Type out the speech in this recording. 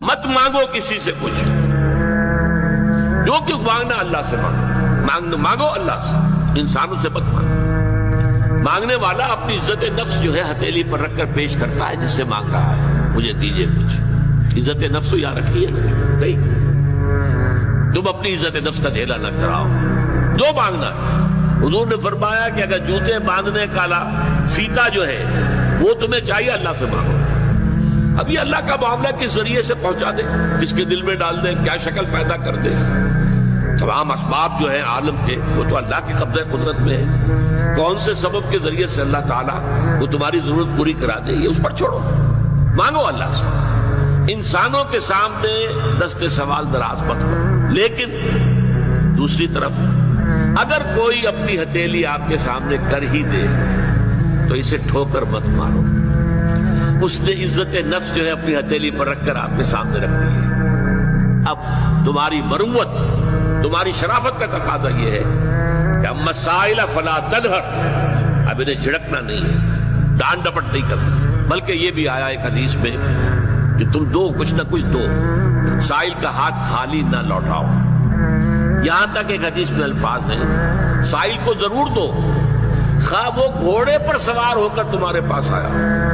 مت مانگو کسی سے کچھ، جو کچھ مانگنا اللہ سے مانگو اللہ سے، انسانوں سے مت مانگو۔ مانگنے والا اپنی عزت نفس جو ہے ہتھیلی پر رکھ کر پیش کرتا ہے جس سے مانگ رہا ہے، مجھے دیجئے کچھ۔ عزت نفس تو یہاں رکھی ہے نہیں، تم اپنی عزت نفس کا ڈھیلا نہ کراؤ، جو مانگنا ہے۔ حضور نے فرمایا کہ اگر جوتے باندھنے کا فیتا جو ہے وہ تمہیں چاہیے، اللہ سے مانگو۔ اب یہ اللہ کا معاملہ کس ذریعے سے پہنچا دے، کس کے دل میں ڈال دے، کیا شکل پیدا کر دے، تمام اسباب جو ہیں عالم کے وہ تو اللہ کی قبضہ قدرت میں ہے۔ کون سے سبب کے ذریعے سے اللہ تعالیٰ وہ تمہاری ضرورت پوری کرا دے، یہ اس پر چھوڑو، مانگو اللہ سے۔ انسانوں کے سامنے دست سوال دراز مت کرو، لیکن دوسری طرف اگر کوئی اپنی ہتھیلی آپ کے سامنے کر ہی دے تو اسے ٹھوکر مت مارو۔ اس نے عزت نفس جو ہے اپنی ہتھیلی پر رکھ کر آپ کے سامنے رکھ دی ہے۔ اب تمہاری مروت، تمہاری شرافت کا تقاضا یہ ہے کہ اما السائل فلا تنہر، اب انہیں جھڑکنا نہیں ہے، ڈانٹ ڈپٹ نہیں کرنا، بلکہ یہ بھی آیا ایک حدیث میں کہ تم دو، کچھ نہ کچھ دو، سائل کا ہاتھ خالی نہ لوٹاؤ۔ یہاں تک ایک حدیث میں الفاظ ہیں سائل کو ضرور دو، خواہ وہ گھوڑے پر سوار ہو کر تمہارے پاس آیا۔